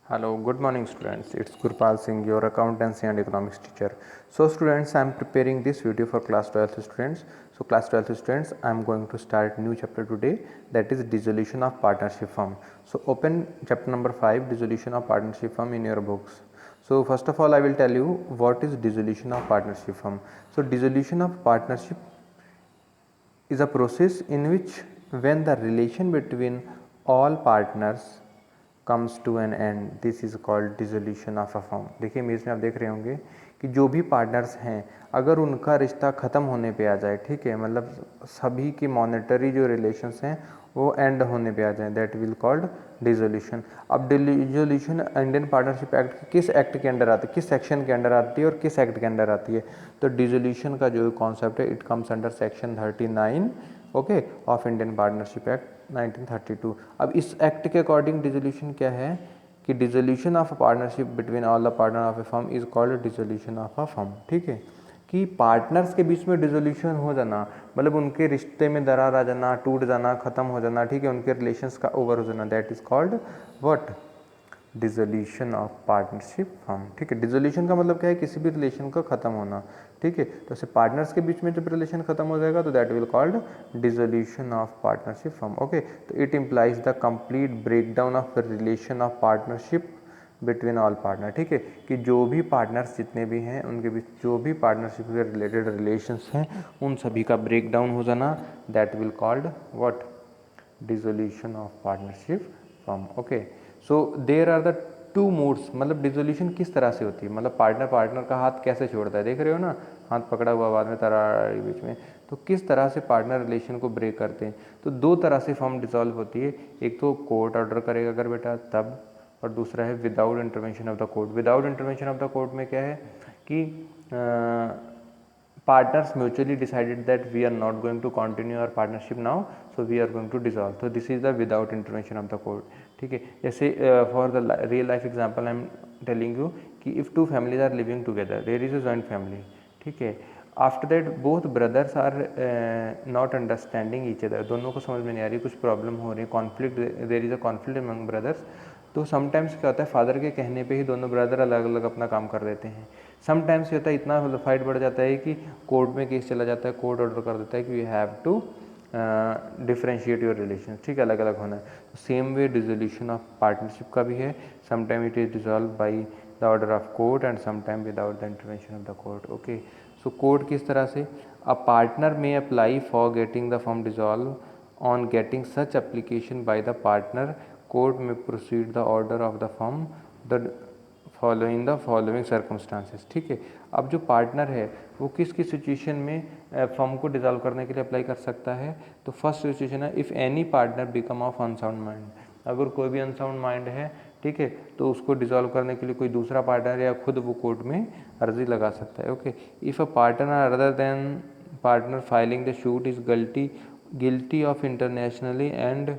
Hello, good morning students. It's Gurpal Singh, your accountancy and economics teacher. So students, I am preparing this video for class 12th students. So class 12th students, I am going to start new chapter today, that is dissolution of partnership firm. So open chapter number 5, dissolution of partnership firm in your books. So first of all, I will tell you what is dissolution of partnership firm. So dissolution of partnership is a process in which when the relation between all partners comes to an end, this is called dissolution of a firm. देखिए image में आप देख रहे होंगे कि जो भी partners हैं अगर उनका रिश्ता ख़त्म होने पे आ जाए, ठीक है, मतलब सभी की मॉनेटरी जो रिलेशंस हैं वो एंड होने पे आ जाए, दैट विल कॉल्ड डिसोल्यूशन. अब डिसोल्यूशन इंडियन पार्टनरशिप एक्ट किस एक्ट के अंडर आती है, किस सेक्शन के अंडर आती है और किस एक्ट के अंडर आती है? तो डिसोल्यूशन का जो कॉन्सेप्ट है it comes under section 39 okay of Indian partnership act 1932. अब इस एक्ट के अकॉर्डिंग डिसोल्यूशन क्या है कि dissolution of a partnership between all the partner of A firm is called dissolution of a firm. ठीक है, कि पार्टनर्स के बीच में डिसोल्यूशन हो जाना मतलब उनके रिश्ते में दरार आ जाना, टूट जाना, खत्म हो जाना, ठीक है, उनके रिलेशंस का ओवर हो जाना, that is called what? Dissolution of partnership firm. ठीक है, डिसोल्यूशन का मतलब क्या है? किसी भी रिलेशन का खत्म होना. ठीक है, तो ऐसे पार्टनर्स के बीच में जब रिलेशन खत्म हो जाएगा तो that will called dissolution of partnership firm. Okay, तो it implies the complete breakdown of relation of partnership between all partner. ठीक है, कि जो भी पार्टनर्स जितने भी हैं उनके बीच जो भी पार्टनरशिप से रिलेटेड रिलेशंस हैं उन सभी का ब्रेक डाउन हो जाना, that will called what? Dissolution of partnership firm. Okay, so there are the two modes. मतलब डिसोल्यूशन किस तरह से होती है, मतलब पार्टनर का हाथ कैसे छोड़ता है, देख रहे हो ना, हाथ पकड़ा हुआ बाद में तरार बीच में, तो किस तरह से पार्टनर रिलेशन को ब्रेक करते हैं? तो दो तरह से फर्म डिसॉल्व होती है, एक तो कोर्ट ऑर्डर करेगा अगर बेटा तब, और दूसरा है without intervention of the court. Without intervention of the court में क्या है कि partners mutually decided that we are not going to continue our partnership now, so we are going to dissolve. तो this is the without intervention of the court. ठीक है, जैसे for the real life example I am telling you कि if two families are living together, there is a joint family. ठीक है, after that both brothers are not understanding each other, दोनों को समझ में नहीं आ रही, कुछ प्रॉब्लम हो रही है, conflict, there is a conflict among brothers. तो समटाइम्स क्या होता है, फादर के कहने पे ही दोनों ब्रदर अलग अलग अपना काम कर देते हैं. समटाइम्स ये होता है इतना फाइट बढ़ जाता है कि कोर्ट में केस चला जाता है, कोर्ट ऑर्डर कर देता है कि you have to differentiate your relation. ठीक है, अलग अलग होना है. Same way dissolution of partnership का भी है, sometime it is dissolve by the order of court and sometime without the intervention of the court. Okay, so court किस तरह से? अ पार्टनर में apply for getting the firm dissolve on getting such application by the partner, court में proceed the order of the firm the following the following circumstances. ठीक है, अब जो partner है वो किस किस सिचुएशन में फर्म को डिसॉल्व करने के लिए अप्लाई कर सकता है? तो फर्स्ट सिचुएशन है if any partner become of unsound mind. अगर कोई भी अनसाउंड माइंड है, ठीक है, तो उसको डिसॉल्व करने के लिए कोई दूसरा पार्टनर या खुद वो कोर्ट में अर्जी लगा सकता है. Okay, if a partner other than partner filing the suit is guilty of internationally and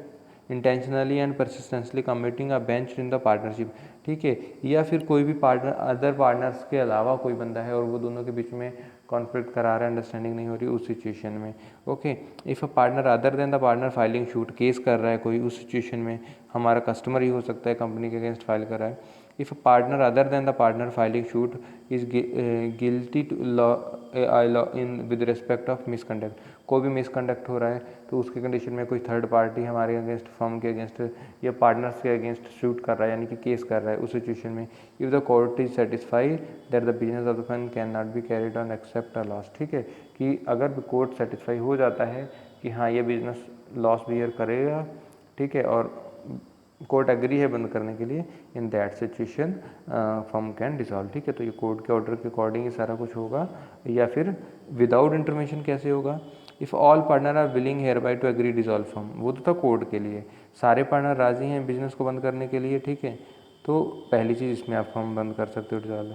intentionally and persistently committing a breach in the partnership. ठीक है, या फिर कोई भी पार्टनर अदर पार्टनर्स के अलावा कोई बंदा है और वो दोनों के बीच में कॉन्फ्लिक्ट करा रहा है, अंडरस्टैंडिंग नहीं हो रही उस सिचुएशन में. Okay, if a partner other than the partner filing shoot, case कर रहा है कोई, उस सिचुएशन में हमारा कस्टमर ही हो सकता है, कंपनी के अगेंस्ट फाइल कर रहा है. If a partner other than the partner filing suit is guilty to law in with respect of misconduct, कोई भी मिसकंडक्ट हो रहा है तो उसके कंडीशन में कोई थर्ड पार्टी हमारे अगेंस्ट, फर्म के अगेंस्ट या पार्टनर्स के अगेंस्ट शूट कर रहा है यानी कि केस कर रहा है, उस सिचुएशन में if the court is satisfied that the business of the firm can not be carried on except a loss. ठीक है, कि अगर कोर्ट सेटिस्फाई हो जाता है कि हाँ ये बिजनेस लॉस बियर करेगा, ठीक है, और कोर्ट एग्री है बंद करने के लिए, इन that situation firm can dissolve. ठीक है, तो ये कोर्ट के ऑर्डर के अकॉर्डिंग ही सारा कुछ होगा. या फिर विदाउट इंटरवेंशन कैसे होगा? If all partner are willing hereby to agree dissolve firm, वो तो था कोर्ट के लिए, सारे पार्टनर राजी हैं बिजनेस को बंद करने के लिए. ठीक है, तो पहली चीज़ इसमें आप फर्म बंद कर सकते हो dissolve.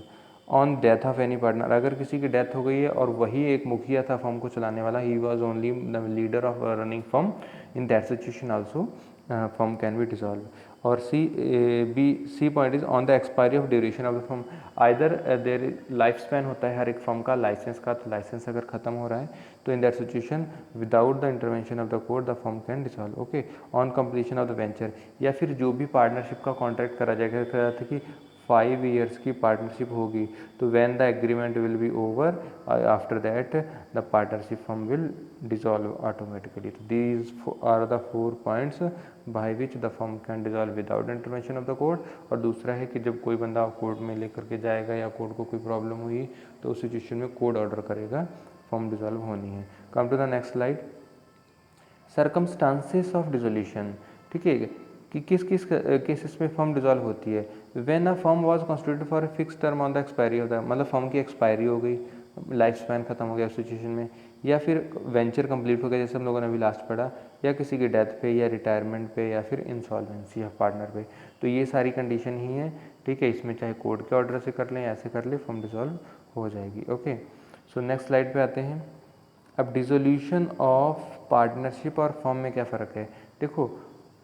On death of any partner, अगर किसी की डेथ हो गई है और वही एक मुखिया था फर्म को चलाने वाला, he was only the leader of running firm, in that situation also firm can be dissolve. और C point is on the expiry of duration of the firm. Either their life span होता है हर एक firm का licence का, तो licence अगर खत्म हो रहा है तो इन that situation without the intervention of the court the firm can dissolve. Okay, on completion of the venture, या फिर जो भी पार्टनरशिप का कॉन्ट्रैक्ट करा जाएगा, कहा था कि 5 years की पार्टनरशिप होगी, तो when the agreement will be over after that the partnership firm will dissolve automatically. तो these are the 4 points by which the firm can dissolve without intervention of the court. और दूसरा है कि जब कोई बंदा कोर्ट में लेकर के जाएगा या कोर्ट को कोई प्रॉब्लम हुई तो उस सिचुएशन में कोर्ट ऑर्डर करेगा, फर्म डिसॉल्व होनी है। Come to the next slide, circumstances of dissolution. ठीक है, कि किस किस केसेस में फर्म डिसॉल्व होती है। When a firm was constituted for a fix term on the expiry of the, मतलब फर्म की एक्सपायरी हो गई, लाइफ स्पैन खत्म हो गया उस सिचुएशन में, या फिर वेंचर कंप्लीट हो गया जैसे हम लोगों ने अभी लास्ट पढ़ा, या किसी की डेथ पे या रिटायरमेंट पे या फिर इंसॉल्वेंसी ऑफ पार्टनर पे। तो ये सारी कंडीशन ही है। ठीक है, इसमें चाहे कोर्ट के ऑर्डर से कर लें ऐसे कर ले, फर्म डिसॉल्व हो जाएगी। ओके, सो नेक्स्ट स्लाइड पे आते हैं। अब डिसोल्यूशन ऑफ पार्टनरशिप और फर्म में क्या फ़र्क है। देखो,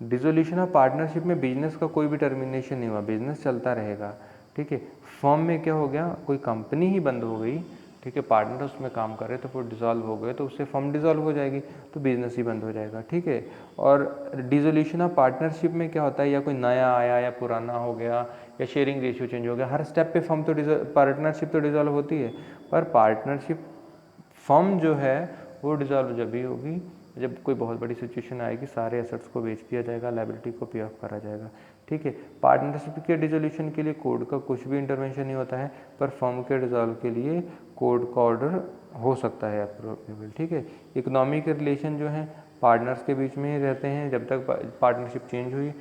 डिसोल्यूशन ऑफ पार्टनरशिप में बिजनेस का कोई भी टर्मिनेशन नहीं हुआ, बिजनेस चलता रहेगा। ठीक है, फर्म में क्या हो गया, कोई कंपनी ही बंद हो गई, ठीक है, पार्टनर उसमें काम कर रहे तो फिर डिसॉल्व हो गए तो उससे फर्म डिसॉल्व हो जाएगी, तो बिजनेस ही बंद हो जाएगा। ठीक है, और डिसोल्यूशन ऑफ पार्टनरशिप में क्या होता है, या कोई नया आया या पुराना हो गया या शेयरिंग रेशियो चेंज हो गया, हर स्टेप पे फर्म तो पार्टनरशिप तो डिसॉल्व होती है, पर पार्टनरशिप फर्म जो है वो डिसॉल्व जब भी होगी जब कोई बहुत बड़ी सिचुएशन आएगी, सारे एसेट्स को बेच दिया जाएगा, लायबिलिटी को पे ऑफ करा जाएगा। ठीक है, पार्टनरशिप के डिसोल्यूशन के लिए कोर्ट का कुछ भी इंटरवेंशन नहीं होता है, पर फर्म के डिसॉल्व के लिए कोर्ट का ऑर्डर हो सकता है अप्रूवेबल। ठीक है, इकोनॉमी के रिलेशन जो है पार्टनर्स के बीच में ही रहते हैं, जब तक पार्टनरशिप चेंज हुई,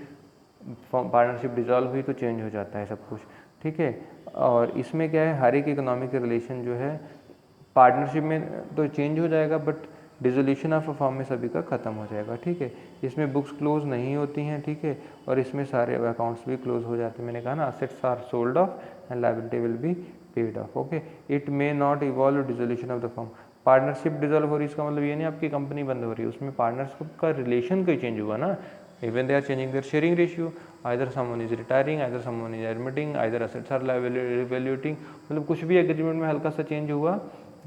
पार्टनरशिप डिसॉल्व हुई तो चेंज हो जाता है सब कुछ। ठीक है, और इसमें क्या है, हर एक इकोनॉमिक रिलेशन जो है पार्टनरशिप में तो चेंज हो जाएगा, but dissolution of a firm में सभी का ख़त्म हो जाएगा। ठीक है, इसमें बुक्स क्लोज नहीं होती हैं। ठीक है, और इसमें सारे अकाउंट्स भी क्लोज हो जाते हैं। मैंने कहा ना, assets are sold off and liability will be paid off. Okay, it may not evolve dissolution of the firm. Partnership dissolve हो रही है, इसका मतलब ये नहीं आपकी कंपनी बंद हो रही है, उसमें पार्टनरशिप का रिलेशन कोई चेंज हुआ ना। Even they are changing their sharing ratio, either someone is retiring, either someone is admitting, either assets are evaluating, मतलब कुछ भी एग्रीमेंट में हल्का सा चेंज हुआ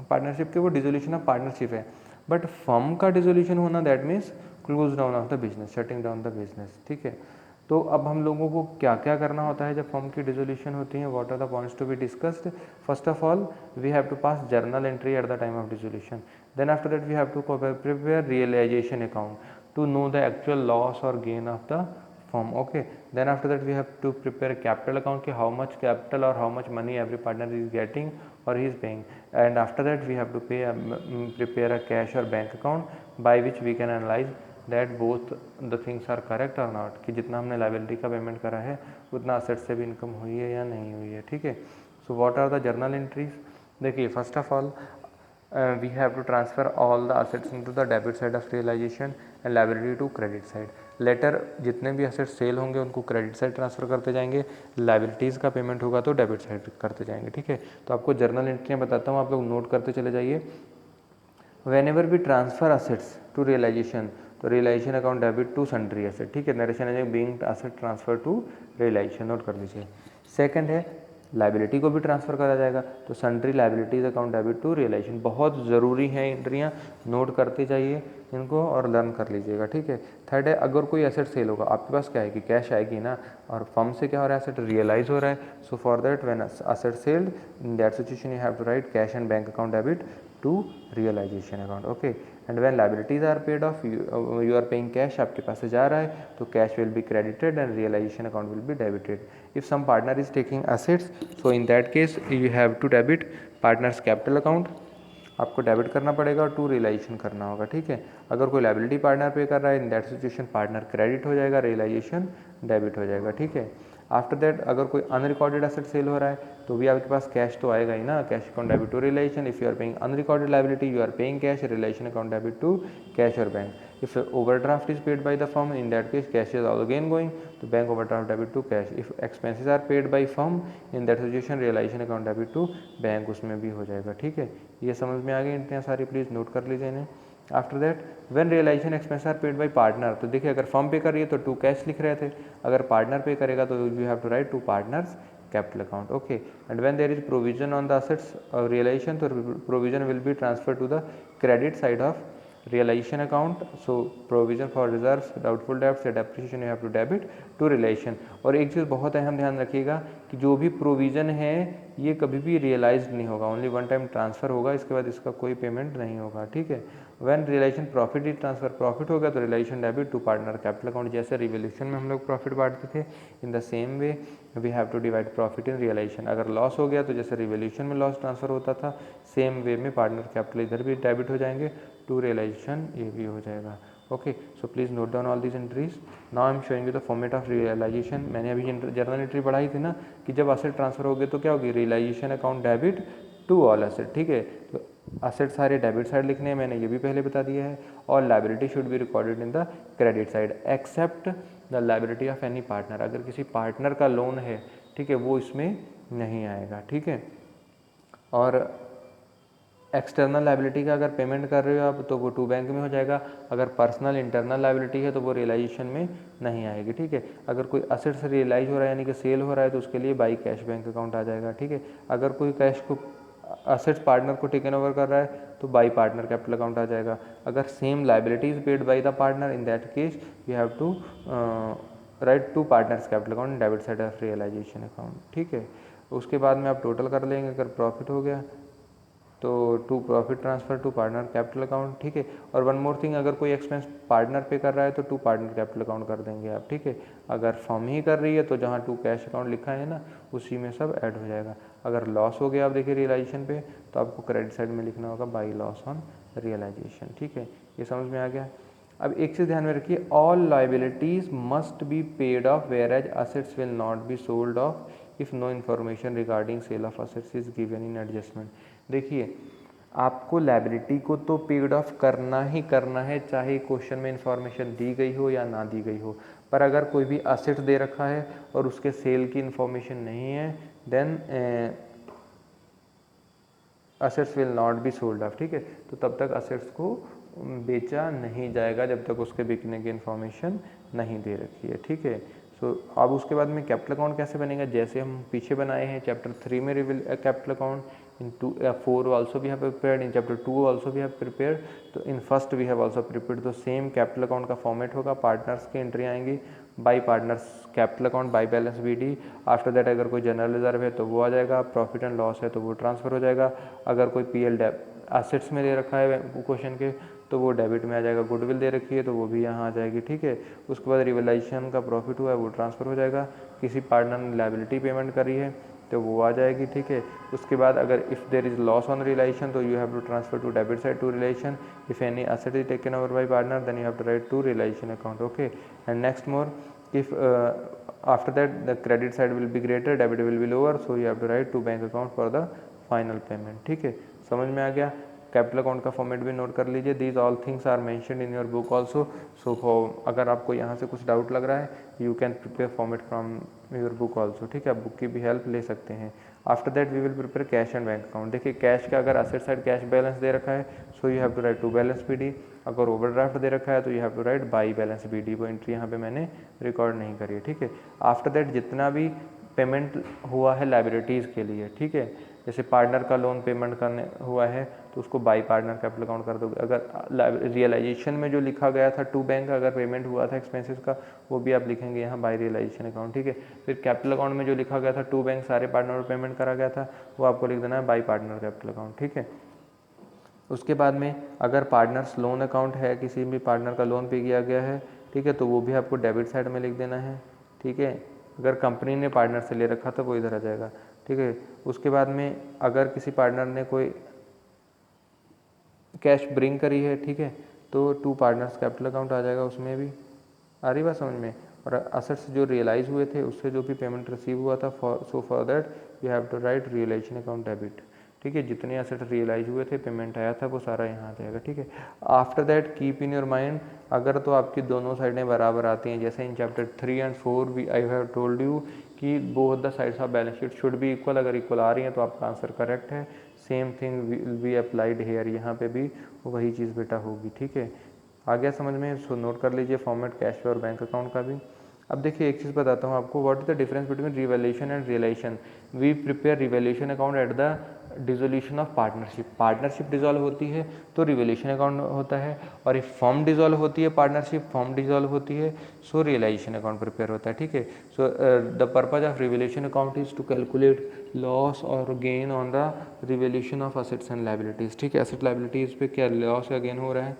पार्टनरशिप के, वो डिसोल्यूशन ऑफ पार्टनरशिप है। बट फर्म का डिसोल्यूशन होना that means close down of the business, shutting down the business. ठीक है, तो अब हम लोगों को क्या क्या करना होता है जब फर्म की डिसोल्यूशन होती है, what are the points to be discussed. First of all we have to pass journal entry at the time of dissolution, then after that we have to prepare realisation account to know the actual loss or gain of the firm. Okay, then after that we have to prepare a capital account ki how much capital or how much money every partner is getting or he is paying, and after that we have to prepare a cash or bank account by which we can analyze that both the things are correct or not, कि जितना हमने liability का payment करा है उतना asset से भी income हुई है या नहीं हुई है। ठीक है, so what are the journal entries. देखिए, first of all we have to transfer all the assets into the debit side of realization and liability to credit side. Later जितने भी असेट्स सेल होंगे उनको क्रेडिट साइड ट्रांसफ़र करते जाएंगे, liabilities का payment होगा तो डेबिट साइड करते जाएंगे। ठीक है, तो आपको जर्नल एंट्रियाँ बताता हूँ, आप लोग नोट करते चले जाइए। Whenever we transfer assets to realization, तो realisation account debit to sundry asset. ठीक है, narration as being asset transfer to realization, note कर लीजिए। सेकंड है लाइबिलिटी को भी ट्रांसफ़र करा जाएगा, तो sundry liabilities account debit to realisation. बहुत ज़रूरी है एंट्रियाँ, नोट करते जाइए इनको और लर्न कर लीजिएगा। ठीक है, थर्ड है अगर कोई एसेट सेल होगा, आपके पास क्या है कि कैश आएगी ना, और फर्म से क्या हो रहा है, एसेट रियलाइज हो रहा है, so for that when asset sold in that situation you have to write cash and bank account debit to realisation account. Okay, and when liabilities are paid off, you are paying cash, आपके पास से जा रहा है तो cash will be credited and realisation account will be debited. If some partner is taking assets, so in that case you have to debit partners capital account, आपको debit करना पड़ेगा और टू रियलाइजेशन करना होगा। ठीक है, अगर कोई लाइबिलिटी पार्टनर पे कर रहा है इन दैट सिचुएशन पार्टनर क्रेडिट हो जाएगा, रियलाइजेशन डेबिट हो जाएगा। ठीक है, आफ्टर दैट अगर कोई अनरिकॉर्डेड एसेट सेल हो रहा है तो भी आपके पास कैश तो आएगा ही ना, cash account debit to realization. If you are paying unrecorded liability you are paying cash, realization account debit to cash और bank. If overdraft is paid by the firm in that case cash is again going to bank overdraft debit to cash. If expenses are paid by firm in that situation realization account debit to bank, उसमें भी हो जाएगा। ठीक है, ये समझ में आ गई एंट्रियाँ सारी, प्लीज़ नोट कर लीजिए इन्हें। After that when realisation expense are paid by partner, तो देखिए अगर फर्म पे कर रही है तो टू कैश लिख रहे थे, अगर पार्टनर पे करेगा तो you have to write to partners capital account. Okay, and when there is provision on the assets realization, तो provision will be transfer to the credit side of realization account. So provision for reserves, doubtful debts या depreciation you have to debit to realization। और एक चीज़ बहुत अहम ध्यान रखिएगा कि जो भी प्रोविज़न है ये कभी भी रियलाइज नहीं होगा, ओनली वन टाइम ट्रांसफ़र होगा, इसके बाद इसका कोई पेमेंट नहीं होगा, ठीक है। When realisation profit is transfer, profit हो गया तो realisation debit to partner capital account. जैसे रिवोल्यूशन में हम लोग प्रॉफिट बांटते थे, in the same way we have to divide profit in realisation. अगर लॉस हो गया तो जैसे रिवोल्यूशन में लॉस ट्रांसफर होता था, सेम वे में पार्टनर कैपिटल इधर भी डेबिट हो जाएंगे, टू रियलाइजेशन ये भी हो जाएगा। Okay, so please note down all these entries. Now I am showing you the format of realisation. मैंने अभी जर्नल एंट्री पढ़ाई थी ना कि जब असेट ट्रांसफर हो गए तो क्या होगी, realisation account debit to all asset, ठीक है। तो असेट सारे डेबिट साइड लिखने हैं, मैंने ये भी पहले बता दिया है, और liability should be recorded in the credit side except the liability of any partner. अगर किसी पार्टनर का लोन है, ठीक है, वो इसमें नहीं आएगा, ठीक है। और एक्सटर्नल लायबिलिटी का अगर पेमेंट कर रहे हो आप तो वो टू बैंक में हो जाएगा, अगर पर्सनल इंटरनल लायबिलिटी है तो वो रियलाइजेशन में नहीं आएगी, ठीक है। अगर कोई असेट से रियलाइज हो रहा है यानी कि सेल हो रहा है तो उसके लिए बाई कैश बैंक अकाउंट आ जाएगा, ठीक है। अगर कोई कैश को असेट्स पार्टनर को टेकन ओवर कर रहा है तो बाई पार्टनर कैपिटल अकाउंट आ जाएगा। अगर same liability is paid by the partner, in that case you have to write to partners capital account debit side of realisation account, ठीक है। उसके बाद में आप टोटल कर लेंगे, अगर प्रॉफिट हो गया तो to profit transfer to partner capital account, ठीक है। और वन मोर थिंग, अगर कोई एक्सपेंस पार्टनर पे कर रहा है तो टू पार्टनर कैपिटल अकाउंट कर देंगे आप, ठीक है। अगर फर्म ही कर रही है तो जहाँ टू कैश अकाउंट लिखा है ना उसी में सब ऐड हो जाएगा। अगर लॉस हो गया आप देखिए रियलाइजेशन पे तो आपको क्रेडिट साइड में लिखना होगा बाई लॉस ऑन रियलाइजेशन, ठीक है। ये समझ में आ गया। अब एक चीज़ ध्यान में रखिए, all liabilities must be paid off whereas assets will not be sold off if no information regarding sale of assets is given in adjustment. देखिए आपको लायबिलिटी को तो पेड ऑफ करना ही करना है, चाहे क्वेश्चन में इन्फॉर्मेशन दी गई हो या ना दी गई हो। पर अगर कोई भी असेट दे रखा है और उसके सेल की इन्फॉर्मेशन नहीं है, then assets will not be sold off, ठीक है। तो तब तक असेट्स को बेचा नहीं जाएगा जब तक उसके बिकने की इन्फॉर्मेशन नहीं दे रखी है, ठीक है। सो अब उसके बाद में कैपिटल अकाउंट कैसे बनेगा, जैसे हम पीछे बनाए हैं चैप्टर 3 में capital account, in 4 also we have prepared, in chapter 2 also we have prepared, तो in first we have also prepared। तो सेम कैपिटल अकाउंट का फॉर्मेट होगा, पार्टनर्स की एंट्री आएंगी by partners capital account by balance B D. After that अगर कोई general reserve है तो वो आ जाएगा, प्रॉफिट एंड लॉस है तो वो ट्रांसफर हो जाएगा। अगर कोई पीएल असेट्स में दे रखा है क्वेश्चन के तो वो डेबिट में आ जाएगा, गुडविल दे रखी है तो वो भी यहाँ आ जाएगी, ठीक है। उसके बाद रिवलाइजेशन का प्रॉफिट हुआ है वो ट्रांसफर हो जाएगा, किसी पार्टनर ने लायबिलिटी पेमेंट करी है तो वो आ जाएगी, ठीक है। उसके बाद अगर if there is loss on realization तो you have to transfer to debit side to realization. If any asset is taken over by partner then you have to write to realisation account, okay. And next more, if after that the credit side will be greater, debit will be lower, so you have to write to bank account for the final payment, ठीक है। समझ में आ गया। Capital account का format भी note कर लीजिए, these all things are mentioned in your book also. So अगर आपको यहाँ से कुछ डाउट लग रहा है you can prepare format from your book also, ठीक है। आप बुक की भी हेल्प ले सकते हैं। After that we will prepare cash and bank account. देखिए कैश का अगर असेट साइड कैश बैलेंस दे रखा है so you have to write to balance B D. अगर ओवरड्राफ्ट दे रखा है तो you have to write by balance B D. वो एंट्री यहाँ पे मैंने रिकॉर्ड नहीं करी है, ठीक है। आफ्टर दैट जितना भी पेमेंट हुआ है लायबिलिटीज़ के लिए, ठीक है, जैसे पार्टनर का लोन पेमेंट करने हुआ है तो उसको बाई पार्टनर कैपिटल अकाउंट कर दोगे। अगर रियलाइजेशन में जो लिखा गया था टू बैंक अगर पेमेंट हुआ था एक्सपेंसेस का वो भी आप लिखेंगे यहाँ बाई रियलाइजेशन अकाउंट, ठीक है। फिर कैपिटल अकाउंट में जो लिखा गया था टू बैंक सारे पार्टनर को पेमेंट करा गया था वो आपको लिख देना है बाई पार्टनर कैपिटल अकाउंट, ठीक है। उसके बाद में अगर पार्टनर्स लोन अकाउंट है, किसी भी पार्टनर का लोन पे किया गया है, ठीक है, तो वो भी आपको डेबिट साइड में लिख देना है, ठीक है। अगर कंपनी ने पार्टनर से ले रखा था वो इधर आ जाएगा, ठीक है। उसके बाद में अगर किसी पार्टनर ने कोई कैश ब्रिंग करी है, ठीक है, तो टू पार्टनर्स कैपिटल अकाउंट आ जाएगा, उसमें भी आ रही बात समझ में। और असेट्स जो रियलाइज हुए थे उससे जो भी पेमेंट रिसीव हुआ था for that you have to write realisation account debit, ठीक है। जितने एसेट रियलाइज हुए थे पेमेंट आया था वो सारा यहाँ आ जाएगा, ठीक है। After that keep in your mind, अगर तो आपकी दोनों साइडें बराबर आती हैं, जैसे in chapter 3 and 4 we I have told you कि both the sides of balance sheet should be equal. अगर इक्वल आ रही हैं तो आपका आंसर करेक्ट है। Same thing will be applied here, यहाँ पे भी वही चीज़ बेटा होगी। ठीक है, आ गया समझ में? सो नोट कर लीजिए फॉर्मेट कैश फ्लो और बैंक अकाउंट का भी। अब देखिए एक चीज़ बताता हूँ आपको, what is the difference between revaluation and realisation. We prepare revaluation account at the dissolution of partnership. Partnership dissolve होती है तो रिवैल्यूएशन अकाउंट होता है, और इफ फर्म डिसॉल्व होती है, पार्टनरशिप फर्म डिसॉल्व होती है, सो रियलाइजेशन अकाउंट प्रिपेयर होता है। ठीक है, so the purpose of revaluation account is to calculate loss और gain on the revaluation of assets and liabilities. ठीक है, एसेट लायबिलिटीज़ पे क्या लॉस या गेन हो रहा है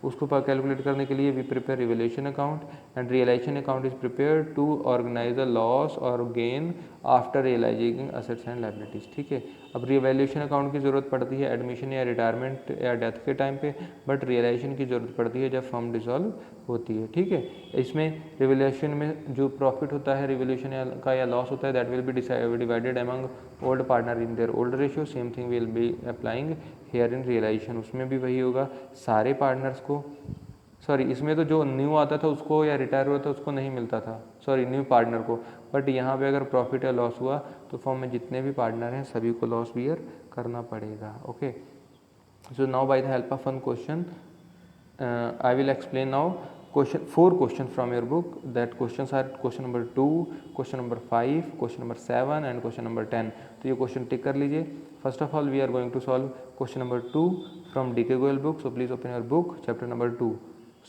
उसको कैलकुलेट करने के लिए we prepare revaluation account, and realisation account is prepare to organize the loss और gain after realizing assets and liabilities. ठीक है, अब रिवैल्यूएशन अकाउंट की ज़रूरत पड़ती है एडमिशन या रिटायरमेंट या डेथ के टाइम पे, बट रियलाइजेशन की ज़रूरत पड़ती है जब फर्म डिसॉल्व होती है। ठीक है, इसमें रिवैल्यूएशन में जो प्रॉफिट होता है रिवैल्यूएशन का या लॉस होता है that will be divided among old partner in their old ratio. Same thing will be applying here in realisation, उसमें भी वही होगा, सारे पार्टनर्स को, सॉरी इसमें तो जो न्यू आता था उसको या रिटायर हुआ था उसको नहीं मिलता था, सॉरी न्यू पार्टनर को, बट यहाँ पे अगर प्रॉफिट या लॉस हुआ तो फर्म में जितने भी पार्टनर हैं सभी को लॉस बियर करना पड़ेगा। Okay, so now by the help of one question I will explain now question 4 question from your book, that questions are question number 2, question number 5, question number 7 and question number 10। तो ये question tick कर लीजिए। First of all we are going to solve question number 2 from D K Goyal book, so please open your book, chapter number 2,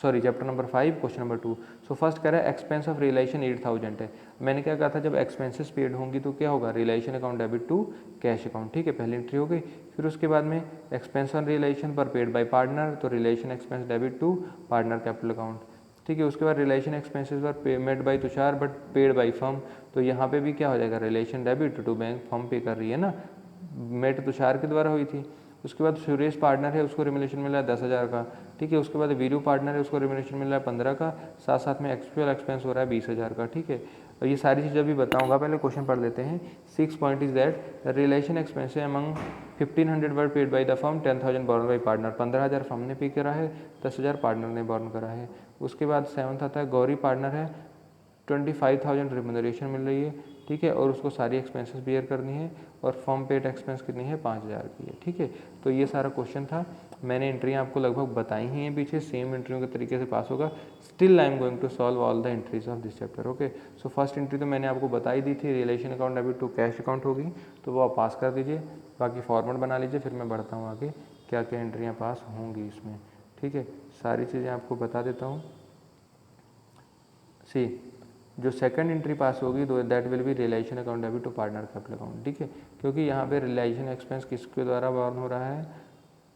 sorry chapter number 5 question number 2। So first कह रहा है expense of realisation 8000 है। मैंने क्या कहा था, जब एक्सपेंसेस पेड होंगी तो क्या होगा, realisation account debit to cash account. ठीक है, पहली एंट्री हो गई। फिर उसके बाद में एक्सपेंस ऑन रियलाइजेशन पर पेड बाय पार्टनर, तो realization expense debit to partner capital account. ठीक है, उसके बाद रियलाइजेशन एक्सपेंसेस पर paid by Tushar but paid by firm, तो यहाँ पे भी क्या हो जाएगा, realization debit to bank, firm pay कर रही है ना, मेट तुषार के द्वारा हुई थी। उसके बाद सुरेश पार्टनर है, उसको रिमुनेशन मिला है 10,000 का। ठीक है, उसके बाद वीरू पार्टनर है, उसको रिमुनेशन मिला है 15 का, साथ साथ में एक्चुअल एक्सपेंस हो रहा है 20,000 का। ठीक है, और ये सारी चीज़ें अभी बताऊंगा, पहले क्वेश्चन पढ़ लेते हैं। 6 point is that relation expense among 1500 were paid by the firm, 10,000 born bye partner, 15,000 firm ने पे करा है, 10,000 पार्टनर ने बॉर्न करा है। उसके बाद 7th आता है गौरी पार्टनर है, 25,000 रिमुनरेशन मिल रही है। ठीक है, और उसको सारी एक्सपेंसेस बियर करनी है, और फर्म पेड एक्सपेंस कितनी है, 5,000 की है। ठीक है, तो ये सारा क्वेश्चन था, मैंने एंट्रियाँ आपको लगभग बताई ही हैं पीछे, सेम एंट्रियों के तरीके से पास होगा। Still I am going to solve all the entries of this chapter. Okay, so first entry तो मैंने आपको बताई दी थी, relation account debit to cash account होगी, तो वो आप पास कर दीजिए, बाकी फॉर्मेट बना लीजिए, फिर मैं बढ़ता हूँ आगे क्या क्या एंट्रियाँ पास होंगी इसमें। ठीक है, सारी चीज़ें आपको बता देता हूँ। सी जो सेकंड एंट्री पास होगी तो that will be realisation account debit to partner capital account. ठीक है, क्योंकि यहाँ पे रियलाइजेशन एक्सपेंस किसके द्वारा बॉर्न हो रहा है,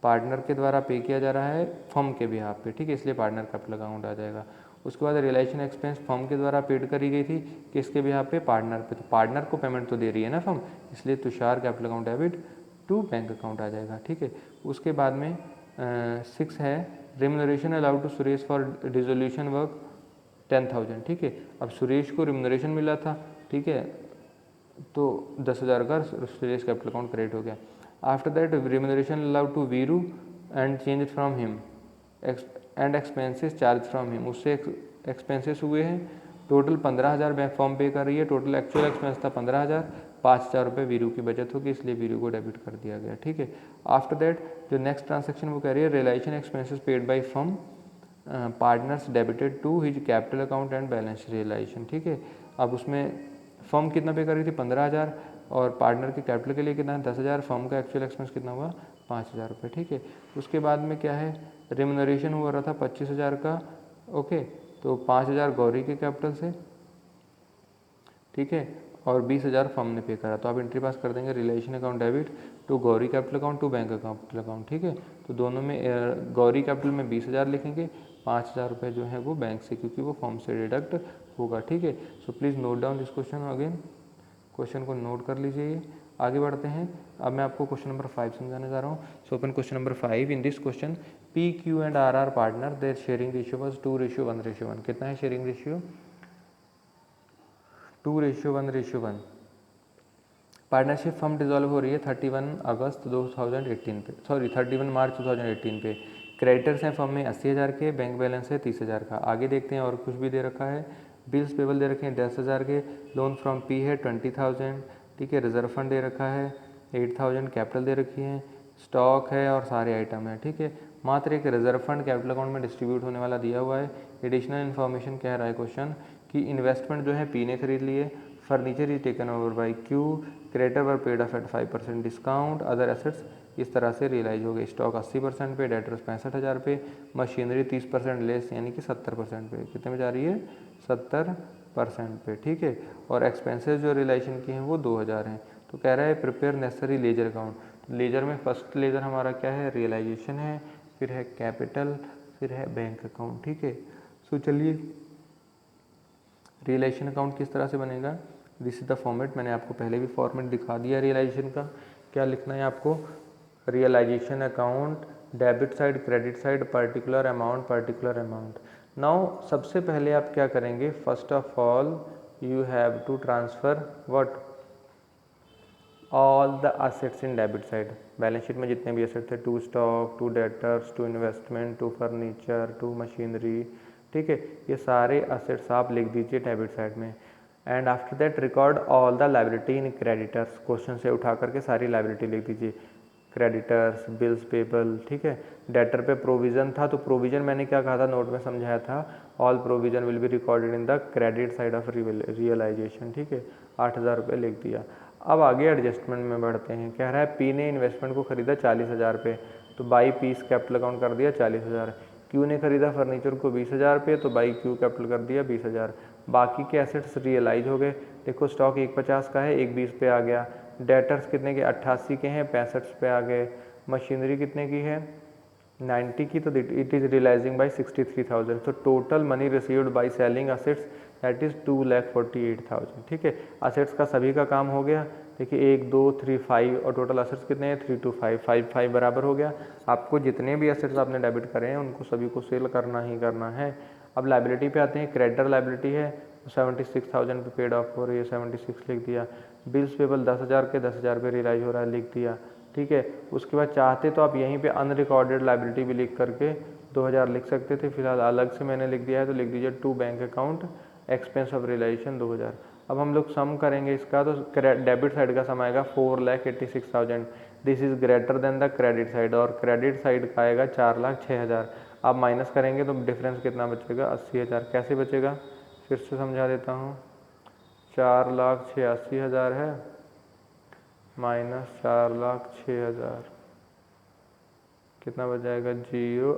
पार्टनर के द्वारा पे किया जा रहा है फर्म के बिहाफ पे। ठीक है, इसलिए पार्टनर कैपिटल अकाउंट आ जाएगा। उसके बाद रियलाइजेशन एक्सपेंस फर्म के द्वारा पेड करी गई थी, किसके बिहाफ पे, पार्टनर पे, तो पार्टनर को पेमेंट तो दे रही है ना फर्म, इसलिए Tushar capital account debit to bank account आ जाएगा। ठीक है, उसके बाद में 6 है remuneration allowed to Suresh for dissolution work 10,000। ठीक है, अब सुरेश को रिमुनरेशन मिला था, ठीक है, तो 10,000 का सुरेश कैपिटल अकाउंट क्रेडिट हो गया। After that remuneration allowed to Veeru and change from him and expenses charge from him, उससे एक्सपेंसेस हुए हैं टोटल 15,000 बैंक फॉर्म पे कर रही है, टोटल एक्चुअल एक्सपेंस था 15,000, 5,000 रुपये वीरू की बचत होगी, इसलिए वीरू को डेबिट कर दिया गया। ठीक है, आफ्टर दैट जो नेक्स्ट ट्रांजेक्शन वो कह रही है realisation expenses paid by firm partners debited to his capital account and balance realisation. ठीक है, अब उसमें फर्म कितना पे कर रही थी, 15,000, और पार्टनर के कैपिटल के लिए कितना है, 10,000, फर्म का एक्चुअल एक्सपेंस कितना हुआ, 5,000 रुपये। ठीक है, उसके बाद में क्या है, रिमुनरेशन हो रहा था 25,000 का। ओके, तो 5,000 गौरी के कैपिटल से, ठीक है, और 20,000 फर्म ने पे करा, तो आप एंट्री पास कर देंगे relation account debit to Gauri capital account to bank capital account. ठीक है, तो दोनों में गौरी कैपिटल में 20,000 लिखेंगे, 5,000 रुपये जो है वो बैंक से, क्योंकि वो फर्म से डिडक्ट होगा। ठीक है, सो please note down this question again, question को नोट कर लीजिए। आगे बढ़ते हैं, अब मैं आपको क्वेश्चन नंबर 5 समझाने जा रहा हूँ। So open question number 5। In this question P Q and R are partner, their sharing ratio was 2:1:1। कितना है sharing ratio, 2:1:1। Partnership firm dissolve हो रही है 31 अगस्त 2018 पे, सॉरी 31 मार्च 2018 पे। क्रेडिटर्स हैं फर्म में 80,000 के, बैंक बैलेंस है 30,000 का। आगे देखते हैं और कुछ भी दे रखा है, बिल्स पेबल दे रखे हैं 10,000 के, लोन फ्रॉम पी है 20,000। ठीक है, रिजर्व फंड दे रखा है 8000 कैपिटल दे रखी है, स्टॉक है और सारे आइटम है, ठीक है। मात्र एक रिजर्व फंड कैपिटल अकाउंट में डिस्ट्रीब्यूट होने वाला दिया हुआ है। एडिशनल इन्फॉर्मेशन कह रहा है क्वेश्चन कि इन्वेस्टमेंट जो है पी ने खरीद लिए, furniture is taken over by Q, creditor were paid off at 5% discount, other assets इस तरह से रियलाइज हो गए। स्टॉक 80% पे, डेटर्स 65,000 पे, मशीनरी 30% लेस यानी कि 70% पे। कितने में जा रही है? 70% पे, ठीक है। और एक्सपेंसेस जो रियलाइजेशन की हैं वो 2000 हैं। तो कह रहा है prepare necessary ledger account. Ledger में फर्स्ट लेजर हमारा क्या है? रियलाइजेशन है, फिर है कैपिटल, फिर है बैंक अकाउंट, ठीक है। सो चलिए रियलाइजेशन अकाउंट किस तरह से बनेगा, दिस इज द फॉर्मेट। मैंने आपको पहले भी फॉर्मेट दिखा दिया रियलाइजेशन का। क्या लिखना है आपको? Realisation account, debit side, credit side, particular amount. Now सबसे पहले आप क्या करेंगे? First of all you have to transfer what? All the assets in debit side. Balance sheet में जितने भी असेट थे, to stock, to debtors, to investment, to furniture, to machinery, ठीक है, ये सारे असेट्स आप लिख दीजिए डेबिट साइड में। And after that record all the liability in creditors. Question से उठा करके सारी लायबिलिटी लिख दीजिए। क्रेडिटर्स, बिल्स पेबल, ठीक है। डेटर पे प्रोविज़न था, तो प्रोविज़न मैंने क्या कहा था, नोट में समझाया था, all provision will be recorded in the credit side of realisation, ठीक है। 8000 रुपये लिख दिया। अब आगे एडजस्टमेंट में बढ़ते हैं। कह रहा है पी ने इन्वेस्टमेंट को खरीदा 40,000 पे, तो बाई पीस कैपिटल अकाउंट कर दिया 40,000। क्यू ने खरीदा फर्नीचर को 20,000 पे, तो बाई क्यू कैपिटल कर दिया 20,000। बाकी के एसेट्स रियलाइज हो गए। देखो स्टॉक 150 का है, 120 पे आ गया। डेटर्स कितने के? 88 के हैं, 65 पे आ गए। मशीनरी कितने की है? 90 की, तो इट इज़ रियलाइजिंग बाई 63,000। तो total money received by selling assets that is 2,48,000, ठीक है। असेट्स का सभी का काम हो गया। देखिए 1 2 3 5 और टोटल असेट्स कितने हैं? 3 2 5 5 5 बराबर हो गया। आपको जितने भी असेट्स आपने डेबिट करे हैं उनको सभी को सेल करना ही करना है। अब लाइबिलिटी पे आते हैं। क्रेडिटर लाइबिलिटी है 76,000 पे पेड ऑफ हो रही है, 76 लिख दिया। बिल्स पेबल 10,000 के 10,000 पे रियलाइज हो रहा है, लिख दिया, ठीक है। उसके बाद चाहते तो आप यहीं पे अनरिकॉर्डेड लाइबिलिटी भी लिख करके 2000 लिख सकते थे, फिलहाल अलग से मैंने लिख दिया है, तो लिख दीजिए to bank account expense of realisation 2000। अब हम लोग सम करेंगे इसका, तो डेबिट साइड का सम आएगा 4,86,000, this is greater than the credit side, और क्रेडिट साइड का आएगा 4,06,000। आप माइनस करेंगे तो डिफरेंस कितना बचेगा? 80,000। कैसे बचेगा? फिर से समझा देता हूँ। 4,86,000 है माइनस 4,06,000, कितना बच जाएगा? 0।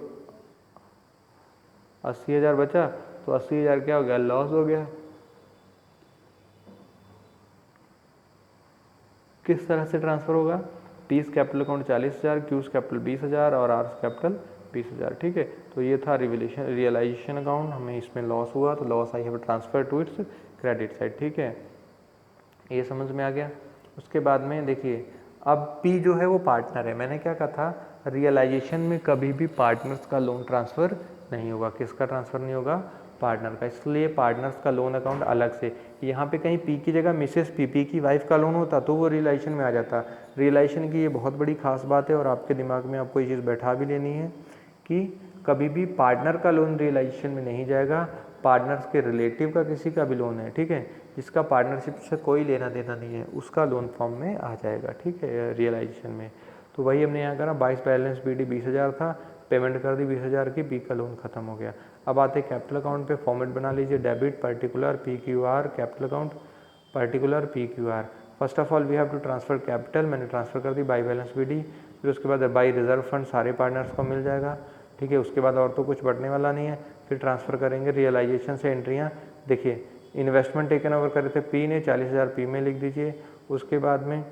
80,000 बचा, तो 80,000 क्या हो गया? लॉस हो गया। किस तरह से ट्रांसफर होगा? Piece capital account 40,000, cues capital 20,000 और आर्स कैपिटल 20,000, ठीक है। तो ये था रियलाइजेशन अकाउंट, हमें इसमें लॉस हुआ, तो loss I have transfer to its credit side, ठीक है। ये समझ में आ गया। उसके बाद में देखिए अब पी जो है वो पार्टनर है। मैंने क्या कहा था? रियलाइजेशन में कभी भी पार्टनर्स का लोन ट्रांसफ़र नहीं होगा। किसका ट्रांसफ़र नहीं होगा? पार्टनर का। इसलिए पार्टनर्स का लोन अकाउंट अलग से। यहाँ पे कहीं पी की जगह मिसेस पी की वाइफ का लोन होता तो वो रियलाइजेशन में आ जाता। रियलाइजेशन की ये बहुत बड़ी खास बात है, और आपके दिमाग में आपको ये चीज़ बैठा भी लेनी है कि कभी भी पार्टनर का लोन रियलाइजेशन में नहीं जाएगा। पार्टनर्स के रिलेटिव का किसी का भी लोन है, ठीक है, जिसका पार्टनरशिप से कोई लेना देना नहीं है, उसका लोन फॉर्म में आ जाएगा, ठीक है, रियलाइजेशन में। तो वही हमने यहाँ करा। 22 बैलेंस पीडी 20,000 था, पेमेंट कर दी 20,000 की, पी का लोन खत्म हो गया। अब आते कैपिटल अकाउंट पे। फॉर्मेट बना लीजिए, debit particular P Q R, capital account particular P Q R. First of all we have to transfer capital, मैंने ट्रांसफर कर दी बाई बैलेंस पीडी। फिर उसके बाद बाई रिजर्व फंड सारे पार्टनर्स को मिल जाएगा, ठीक है। उसके बाद और तो कुछ बढ़ने वाला नहीं है। फिर ट्रांसफ़र करेंगे रियलाइजेशन से एंट्रियाँ। देखिए इन्वेस्टमेंट टेकन ओवर करे थे पी ने, 40,000 पी में लिख दीजिए। उसके बाद में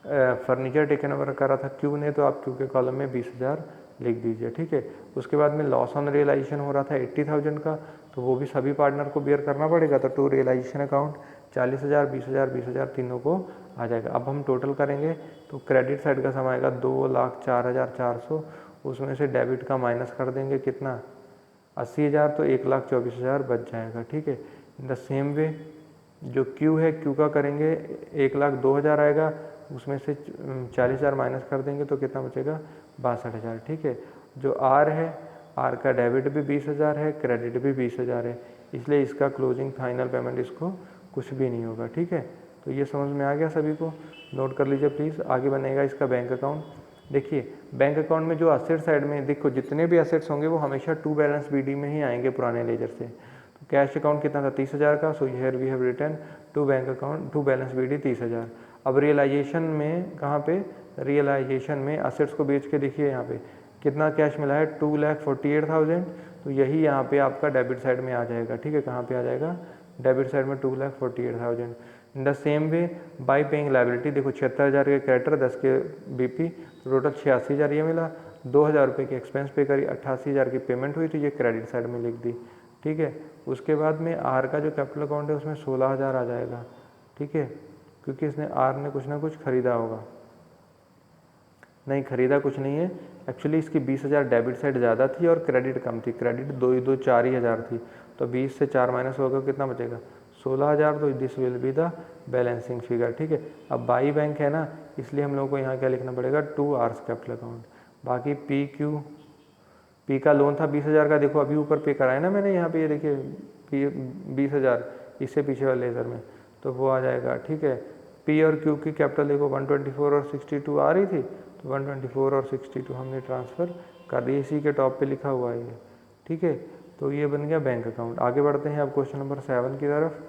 फर्नीचर टेकन ओवर करा था क्यू ने, तो आप क्यू के कॉलम में 20,000 लिख दीजिए, ठीक है। उसके बाद में लॉस ऑन रियलाइजेशन हो रहा था 80,000 का, तो वो भी सभी पार्टनर को बेयर करना पड़ेगा। तो टू रियलाइजेशन अकाउंट 40,000 20,000 20,000 तीनों को आ जाएगा। अब हम टोटल करेंगे तो क्रेडिट साइड का सम आएगा 2,04,400, उसमें से डेबिट का माइनस कर देंगे कितना? 80,000, तो 1,24,000 बच जाएगा, ठीक है। इन द सेम वे जो क्यू है, क्यू का करेंगे 1,02,000 आएगा, उसमें से 40,000 माइनस कर देंगे तो कितना बचेगा? 62,000, ठीक है। जो आर है, आर का डेबिट भी 20,000 है, क्रेडिट भी 20,000 है, इसलिए इसका क्लोजिंग फाइनल पेमेंट इसको कुछ भी नहीं होगा, ठीक है। तो ये समझ में आ गया सभी को, नोट कर लीजिए प्लीज़। आगे बनेगा इसका बैंक अकाउंट। देखिए बैंक अकाउंट में जो असेट साइड में देखो जितने भी असेट्स होंगे वो हमेशा टू बैलेंस बीडी में ही आएंगे पुराने लेजर से। तो कैश अकाउंट कितना था 30,000 का, so here we have return to bank account to balance B D 30,000। अब रियलाइजेशन में कहाँ पे, रियलाइजेशन में असेट्स को बेच के देखिए यहाँ पे कितना कैश मिला है 2,48,000। तो यही यहाँ पे आपका डेबिट साइड में आ जाएगा। ठीक है, कहाँ पे आ जाएगा, डेबिट साइड में 2,48,000। इन the same way by paying liability, देखो 76,000 के क्रेडिटर 10 के बीपी, टोटल 86,000 ये मिला। 2,000 रुपये की एक्सपेंस पे करी, 88,000 की पेमेंट हुई, तो ये क्रेडिट साइड में लिख दी। ठीक है, उसके बाद में आर का जो कैपिटल अकाउंट है उसमें 16,000 आ जाएगा। ठीक है, क्योंकि इसने आर ने कुछ ना कुछ खरीदा होगा, नहीं खरीदा कुछ नहीं है एक्चुअली, इसकी 20,000 डेबिट साइड ज़्यादा थी और क्रेडिट कम थी, क्रेडिट 4,000 थी, तो 20 से 4 माइनस होगा कितना बचेगा 16,000। तो this will be the balancing figure. ठीक है, अब बाई बैंक है ना, इसलिए हम लोग को यहाँ क्या लिखना पड़ेगा 2 आर्स कैपिटल अकाउंट। बाकी पी क्यू, पी का लोन था 20,000 का, देखो अभी ऊपर पे कराया ना मैंने यहाँ पे, ये देखिए पी 20,000 इससे पीछे वाले लेजर में, तो वो आ जाएगा। ठीक है, पी और क्यू की कैपिटल देखो 124 और 62 आ रही थी, तो 124 और 62 हमने ट्रांसफ़र कर दी, इसी के टॉप पे लिखा हुआ है ये। ठीक है, तो ये बन गया बैंक अकाउंट। आगे बढ़ते हैं अब क्वेश्चन नंबर 7 की तरफ।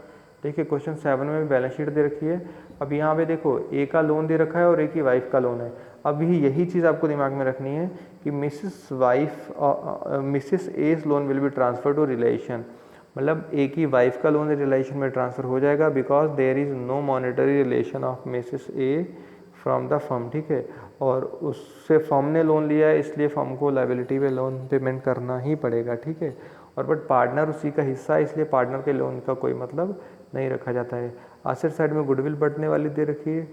देखिए क्वेश्चन 7 में बैलेंस शीट दे रखी है। अब यहाँ पे देखो ए का लोन दे रखा है और ए की वाइफ का लोन है। अब यही चीज़ आपको दिमाग में रखनी है कि Mrs A's loan will be transfer to relation, मतलब ए की वाइफ का लोन रिलेशन में ट्रांसफ़र हो जाएगा, because there is no monetary relation of Mrs A from the firm. ठीक है, और उससे फर्म ने लोन लिया है, इसलिए फर्म को लायबिलिटी पे लोन पेमेंट करना ही पड़ेगा। ठीक है, और बट पार्टनर उसी का हिस्सा है, इसलिए पार्टनर के लोन का कोई मतलब नहीं रखा जाता है। असेट साइड में गुडविल बढ़ने वाली दे रखी है,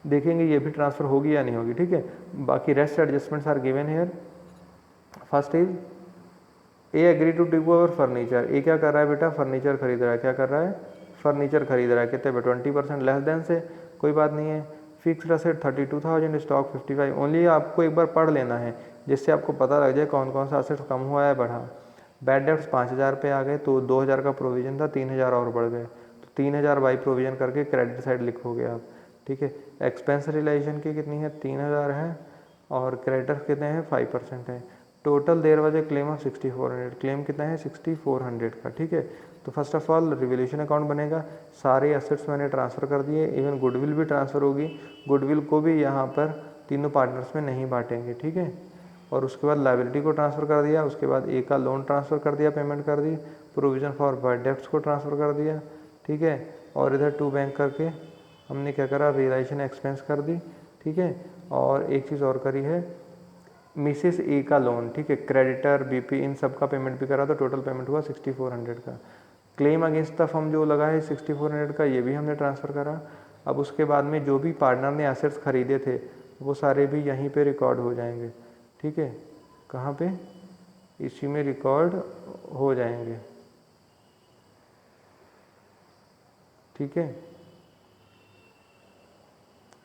देखेंगे ये भी ट्रांसफ़र होगी या नहीं होगी। ठीक है, बाकी rest adjustments are given here. First is A agree to take over furniture. A क्या कर रहा है बेटा, फर्नीचर खरीद रहा है। क्या कर रहा है, फर्नीचर खरीद रहा है। कितने पे 20% लेस देन से, कोई बात नहीं है। Fixed asset 32,000, stock 55। ओनली आपको एक बार पढ़ लेना है जिससे आपको पता लग जाए कौन कौन सा असेट कम हुआ है बढ़ा। बैड डेब्ट्स 5,000 पे आ गए, तो 2,000 का प्रोविजन था, 3,000 और बढ़ गए, तो 3,000 बाई प्रोविजन करके क्रेडिट साइड लिखोगे आप। ठीक है, एक्सपेंस रिलेशन की कितनी है 3,000 है, और क्रेडिटर कितने हैं 5% है। Total there was a claim of 6,400, claim कितना है 6,400 का। ठीक है, तो first of all revolution account बनेगा, सारे एसेट्स मैंने ट्रांसफ़र कर दिए, इवन गुडविल भी ट्रांसफ़र होगी। गुडविल को भी यहाँ पर तीनों पार्टनर्स में नहीं बांटेंगे। ठीक है, और उसके बाद लायबिलिटी को ट्रांसफ़र कर दिया, उसके बाद ए का लोन ट्रांसफ़र कर दिया, पेमेंट कर दी, प्रोविज़न फॉर बैड डेब्ट्स को ट्रांसफ़र कर दिया। ठीक है, और इधर टू बैंक करके हमने क्या करा, रियलाइजेशन एक्सपेंस कर दी। ठीक है, और एक चीज़ और करी है, मिसेस ए का लोन। ठीक है, क्रेडिटर बीपी इन सब का पेमेंट भी करा, तो टोटल पेमेंट हुआ 6,400 का। क्लेम अगेंस्ट द फर्म जो लगा है 6,400 का, ये भी हमने ट्रांसफ़र करा। अब उसके बाद में जो भी पार्टनर ने एसेट्स खरीदे थे वो सारे भी यहीं पे रिकॉर्ड हो जाएंगे। ठीक है, कहाँ पे, इसी में रिकॉर्ड हो जाएंगे। ठीक है,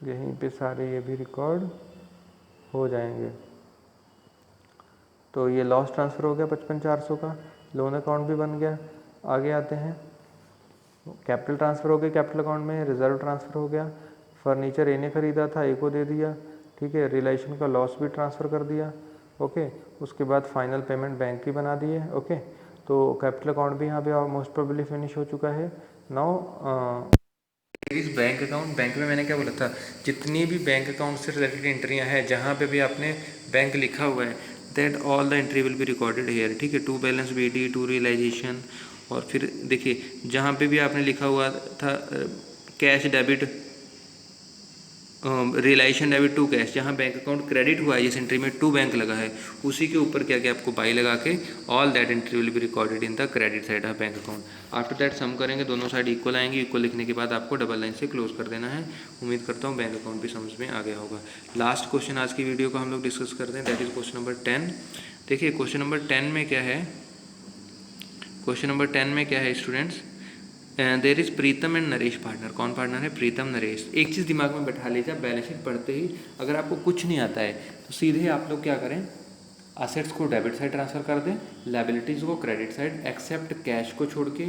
यहीं पे सारे ये भी रिकॉर्ड हो जाएंगे। तो ये लॉस ट्रांसफ़र हो गया 55,400 का, लोन अकाउंट भी बन गया। आगे आते हैं, कैपिटल ट्रांसफ़र हो गया, कैपिटल अकाउंट में रिजर्व ट्रांसफ़र हो गया। फर्नीचर ए ने खरीदा था, ए को दे दिया। ठीक है, रिलेशन का लॉस भी ट्रांसफ़र कर दिया। ओके, उसके बाद फाइनल पेमेंट बैंक की बना दी है। ओके, तो कैपिटल अकाउंट भी यहाँ पे मोस्ट प्रोबेबली फिनिश हो चुका है। नाउ इस बैंक अकाउंट, बैंक में मैंने क्या बोला था, जितनी भी बैंक अकाउंट से रिलेटेड एंट्रियाँ हैं जहाँ पे भी आपने बैंक लिखा हुआ है, that all the entry will be recorded here. ठीक है, to balance B D, to realisation, और फिर देखिए जहाँ पे भी आपने लिखा हुआ था cash debit, realisation debit to cash, जहाँ बैंक अकाउंट क्रेडिट हुआ है जिस एंट्री में टू बैंक लगा है, उसी के ऊपर क्या क्या आपको बाई लगा के all that entry will be recorded in the credit side of bank account. After that sum करेंगे, दोनों साइड इक्वल आएंगे, इक्वल लिखने के बाद आपको डबल लाइन से क्लोज कर देना है। उम्मीद करता हूँ बैंक अकाउंट भी समझ में आ गया होगा। लास्ट क्वेश्चन आज की वीडियो का हम लोग डिस्कस करते हैं, दैट इज क्वेश्चन नंबर 10। देखिए क्वेश्चन नंबर 10 में क्या है, क्वेश्चन नंबर 10 में क्या है students, there is Pritam and Naresh partner. कौन पार्टनर है, प्रीतम नरेश। एक चीज़ दिमाग में बैठा लीजिए, बैलेंस शीट पढ़ते ही अगर आपको कुछ नहीं आता है तो सीधे आप लोग क्या करें, असेट्स को डेबिट साइड ट्रांसफ़र कर दें, लायबिलिटीज़ को क्रेडिट साइड, एक्सेप्ट कैश को छोड़ के,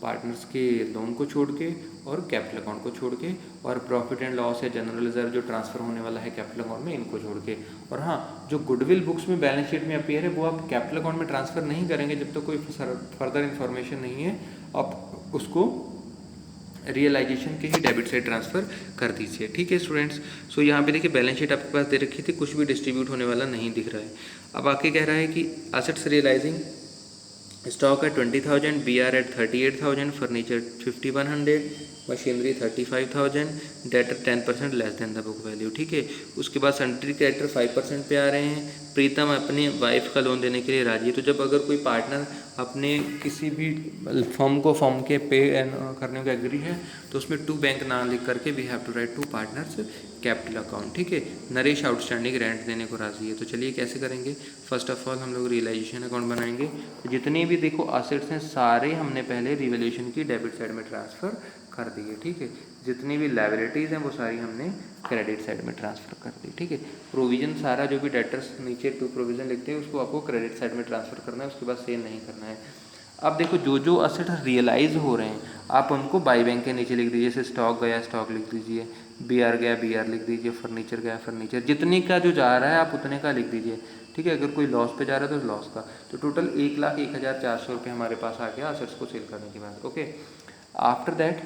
पार्टनर्स के लोन को छोड़ के और कैपिटल अकाउंट को छोड़ के, और प्रॉफिट एंड लॉस या जनरल रिजर्व जो ट्रांसफ़र होने वाला है कैपिटल अकाउंट में, इनको छोड़ के। और हाँ, जो गुडविल बुक्स में बैलेंस शीट में अपीयर है वो आप कैपिटल अकाउंट में ट्रांसफ़र नहीं करेंगे जब तक कोई फर्दर इन्फॉर्मेशन नहीं है, आप उसको रियलाइजेशन के ही डेबिट साइड ट्रांसफ़र कर दीजिए। ठीक है स्टूडेंट्स। सो यहाँ पे देखिए बैलेंस शीट आपके पास दे रखी थी, कुछ भी डिस्ट्रीब्यूट होने वाला नहीं दिख रहा है। अब आके कह रहा है कि assets realising, stock at 20,000, BR at 38,000, furniture 5,100, machinery 35,000, debtor 10% less than the book value. ठीक है। उसके बाद सन्ट्री क्रेडिटर 5% पे आ रहे हैं। प्रीतम अपनी वाइफ का लोन देने के लिए राजी है। तो जब अगर कोई पार्टनर अपने किसी भी फर्म को फर्म के पे करने को एग्री है तो उसमें टू बैंक नाम लिख करके we have to write to partners capital account. ठीक है। नरेश आउटस्टैंडिंग रेंट देने को राजी है। तो चलिए कैसे करेंगे, फर्स्ट ऑफ ऑल हम लोग रियलाइजेशन अकाउंट बनाएंगे। तो जितने भी देखो असेट्स हैं सारे हमने पहले रिवैल्यूएशन की डेबिट साइड में ट्रांसफ़र कर दिए। ठीक है। जितनी भी लायबिलिटीज़ हैं वो सारी हमने क्रेडिट साइड में ट्रांसफ़र कर दी। ठीक है। प्रोविज़न सारा जो भी डेटर्स नीचे टू प्रोविज़न लिखते हैं उसको आपको क्रेडिट साइड में ट्रांसफ़र करना है, उसके बाद सेल नहीं करना है। अब देखो जो जो असेट रियलाइज़ हो रहे हैं आप उनको बाई बैंक के नीचे लिख दीजिए। जैसे स्टॉक गया स्टॉक लिख दीजिए, BR गया BR लिख दीजिए, फर्नीचर गया फर्नीचर, जितने का जो जा रहा है आप उतने का लिख दीजिए। ठीक है। अगर कोई लॉस पे जा रहा है तो लॉस का। तो टोटल 1,01,400 रुपये हमारे पास आ गया असेट्स को सेल करने के बाद। ओके। आफ्टर दैट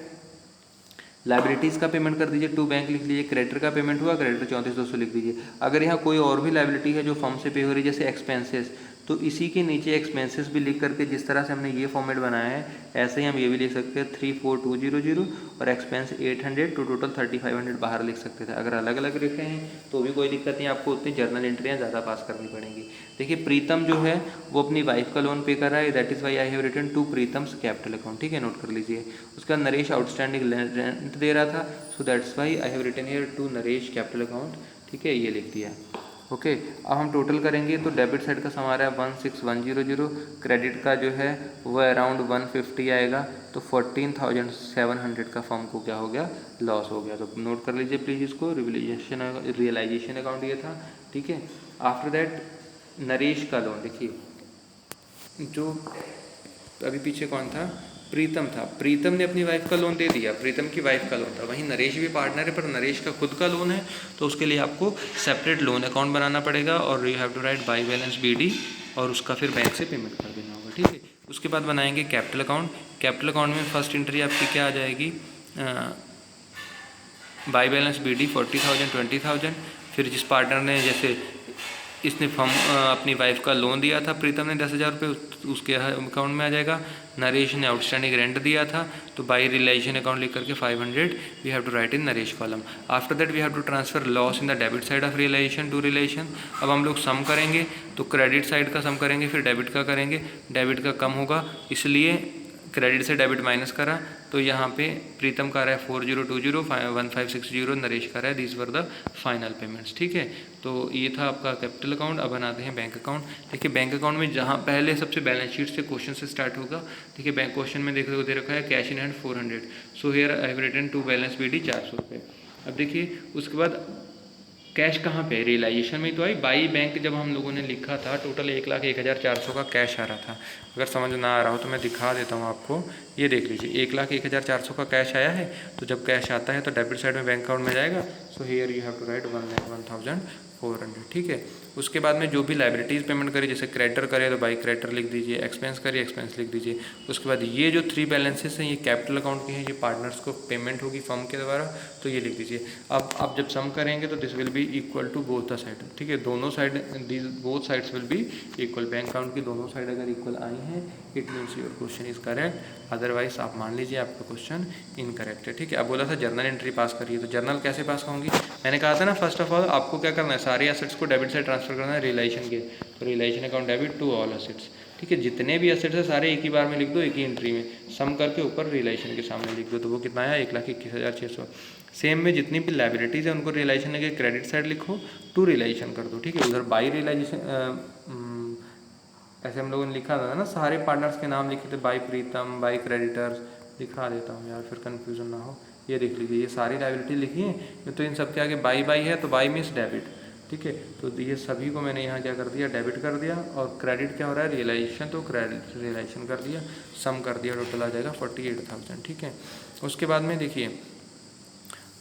लाइबिलिटीज़ का पेमेंट कर दीजिए, टू बैंक लिख लीजिए। क्रेडिटर का पेमेंट हुआ, क्रेडिटर 34,200 लिख दीजिए। अगर यहाँ कोई और भी लाइबिलिटी है जो फर्म से पे हो रही है जैसे एक्सपेंसेस, तो इसी के नीचे एक्सपेंसेस भी लिख करके जिस तरह से हमने ये फॉर्मेट बनाया है ऐसे ही हम ये भी लिख सकते हैं 34,200 और एक्सपेंस 800 तो टोटल 3,500 बाहर लिख सकते थे। अगर अलग अलग लिखे हैं तो भी कोई दिक्कत नहीं, आपको उतनी जर्नल एंट्रियाँ ज़्यादा पास करनी पड़ेंगी। देखिए प्रीतम जो है वो अपनी वाइफ का लोन पे कर रहा है, that is why I have written to Pritam's capital account. ठीक है, नोट कर लीजिए। उसका नरेश आउटस्टैंडिंग रेंट दे रहा था, so that's why I have written here to Naresh capital account. ठीक है, ये लिख दिया। ओके। अब हम टोटल करेंगे तो डेबिट साइड का सम आ रहा है 16,100, क्रेडिट का जो है वो अराउंड 150 आएगा। तो 14,700 का फर्म को क्या हो गया, लॉस हो गया। तो नोट कर लीजिए प्लीज़ इसको, रियलाइजेशन अकाउंट ये था। ठीक है। आफ्टर दैट नरेश का लोन, देखिए जो अभी पीछे कौन था, प्रीतम था। प्रीतम ने अपनी वाइफ का लोन दे दिया, प्रीतम की वाइफ का लोन था। वहीं नरेश भी पार्टनर है पर नरेश का खुद का लोन है, तो उसके लिए आपको सेपरेट लोन अकाउंट बनाना पड़ेगा और you have to write by balance BD और उसका फिर बैंक से पेमेंट कर देना होगा। ठीक है। उसके बाद बनाएंगे कैपिटल अकाउंट। कैपिटल अकाउंट में फर्स्ट एंट्री आपकी क्या आ जाएगी, बाई बैलेंस BD 40,000 20,000। फिर जिस पार्टनर ने जैसे इसने फर्म अपनी वाइफ का लोन दिया था, प्रीतम ने 10,000 रुपये उसके अकाउंट में आ जाएगा। नरेश ने आउटस्टैंडिंग रेंट दिया था, तो बाई रियलाइजेशन अकाउंट लिख करके 500 we have to write in Naresh column. After that we have to transfer loss in the debit side of realisation to realisation. अब हम लोग सम करेंगे तो क्रेडिट साइड का सम करेंगे, फिर डेबिट का करेंगे। डेबिट का कम होगा इसलिए क्रेडिट से डेबिट माइनस करा, तो यहाँ पे प्रीतम का रहा है 4020, 1560, नरेश का रहा है, these were the final payments. ठीक है। तो ये था आपका कैपिटल अकाउंट। अब बनाते हैं बैंक अकाउंट। देखिए बैंक अकाउंट में जहाँ पहले सबसे बैलेंस शीट से क्वेश्चन से स्टार्ट होगा। देखिए बैंक क्वेश्चन में देखो दे रखा है cash in hand 400, so here I have written to balance BD 400 रुपये। अब देखिए उसके बाद कैश कहाँ पे, रियलाइजेशन में तो आई। बाई बैंक जब हम लोगों ने लिखा था टोटल 1,01,400 का कैश आ रहा था। अगर समझ ना आ रहा हो तो मैं दिखा देता हूँ आपको, ये देख लीजिए 1,01,400 का कैश आया है। तो जब कैश आता है तो डेबिट साइड में बैंक अकाउंट में जाएगा, so here you have to write 1,0400। ठीक है। उसके बाद में जो भी लाइबिलिटीज़ पेमेंट करी, जैसे क्रेडिटर करे तो बाई क्रेडिटर लिख दीजिए, एक्सपेंस करिए एक्सपेंस लिख दीजिए। उसके बाद ये जो 3 बैलेंसेस हैं ये कैपिटल अकाउंट के हैं, ये पार्टनर्स को पेमेंट होगी फर्म के द्वारा, तो ये लिख दीजिए। अब आप जब सम करेंगे तो this will be equal to both the side. ठीक है, दोनों side both sides will be equal. Bank account की दोनों साइड अगर इक्वल आई हैं it means your question is correct, otherwise आप मान लीजिए आपका क्वेश्चन इनकरेक्ट है। ठीक है। अब बोला था जर्नल एंट्री पास करिए, तो जर्नल कैसे पास होंगी, मैंने कहा था ना फर्स्ट ऑफ ऑल आपको क्या करना है, सारे एसेट्स को डेबिट साइड ट्रांसफर करना है रियलाइजेशन के। तो realisation account debit to all assets. ठीक है, जितने भी एसेट्स है सारे एक ही बार में लिख दो, एक ही एंट्री में सम करके ऊपर रियलाइजेशन के सामने लिख दो। तो वो कितना आया 1,21,600। सेम में जितनी भी लाइबिलिटीज़ है उनको रियलाइजेशन के क्रेडिट साइड लिखो, टू रियलाइजेशन कर दो। ठीक है। उधर बाई रियलाइजेशन ऐसे हम लोगों ने लिखा था ना, सारे पार्टनर्स के नाम लिखे थे, बाई प्रीतम बाई क्रेडिटर्स। दिखा देता हूँ यार फिर कन्फ्यूजन ना हो। ये देख लीजिए ये सारी लाइबिलिटी लिखी है, तो इन सब के आगे बाई बाई है तो बाई मीन्स डेबिट, ठीक है। तो ये सभी को मैंने यहाँ क्या कर दिया, डेबिट कर दिया, और क्रेडिट क्या हो रहा है, रियलाइजेशन, तो क्रेडिट रियलाइजेशन कर दिया, सम कर दिया, टोटल आ जाएगा 48,000। ठीक है। उसके बाद में देखिए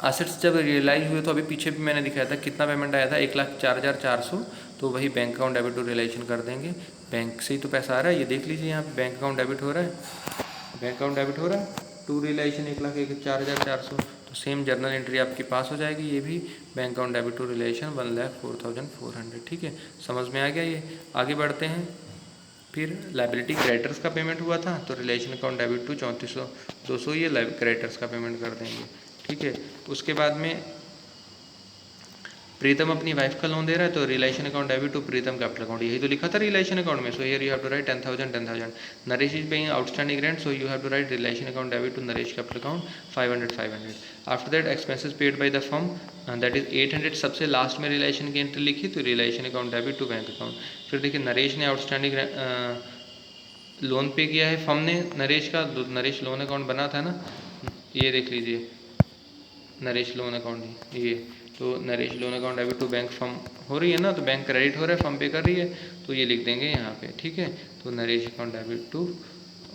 असेट्स जब रियलाइज हुए तो अभी पीछे भी मैंने दिखाया था कितना पेमेंट आया था, 1,04,400। तो वही bank account debit to realisation कर देंगे, बैंक से ही तो पैसा आ रहा है, ये देख लीजिए यहाँ पे बैंक अकाउंट डेबिट हो रहा है, बैंक अकाउंट डेबिट हो रहा है टू रियलाइजेशन 1,04,400। तो सेम जर्नल एंट्री आपके पास हो जाएगी, ये भी bank account debit to realisation 1,04,400। ठीक है, समझ में आ गया ये। आगे बढ़ते हैं। फिर लाइबिलिटी क्रेडिटर्स का पेमेंट हुआ था, तो रिलेशन अकाउंट डेबिट टू 34,200 ये क्रेडिटर्स का पेमेंट कर देंगे। ठीक है। उसके बाद में प्रीतम अपनी वाइफ का लोन दे रहा है, तो relation account debit to Pritam capital account, यही तो लिखा था रिलेशन अकाउंट में। So here you have to write 10,000। Naresh is paying outstanding rent, so you have to write relation account debit to Naresh capital account 500। After that expenses paid by the firm, that is 800, सबसे last में relation की entry लिखी, तो relation account debit to bank account. फिर देखिए नरेश ने outstanding loan पे किया है फर्म ने नरेश का, नरेश लोन अकाउंट बना था ना, ये देख लीजिए नरेश लोन अकाउंट, ये तो Naresh loan account debit to bank firm हो रही है ना, तो बैंक क्रेडिट हो रहा है, फर्म पे कर रही है, तो ये लिख देंगे यहाँ पे। ठीक है। तो Naresh account debit to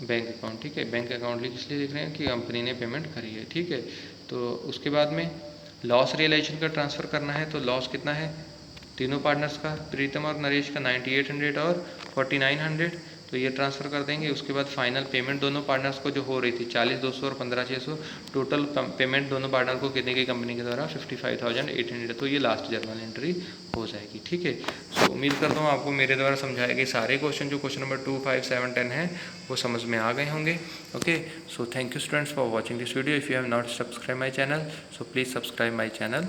bank account. ठीक है। बैंक अकाउंट इसलिए लिख रहे हैं कि कंपनी ने पेमेंट करी है। ठीक है। तो उसके बाद में लॉस रियलाइजेशन का ट्रांसफ़र करना है, तो लॉस कितना है तीनों पार्टनर्स का, प्रीतम और नरेश का 9800 और 4900, तो ये ट्रांसफ़र कर देंगे। उसके बाद फाइनल पेमेंट दोनों पार्टनर्स को जो हो रही थी 40,200 और 15,600, टोटल पेमेंट दोनों पार्टनर को कितने की कंपनी के द्वारा 55,800, तो ये लास्ट जर्नल एंट्री हो जाएगी। ठीक है। सो उम्मीद करता हूँ आपको मेरे द्वारा समझाए गए सारे क्वेश्चन जो क्वेश्चन नंबर 2, 5, 7, 10 है वो समझ में आ गए होंगे। Okay, so thank you students for watching this video. If you have not subscribe my channel, so please subscribe my channel.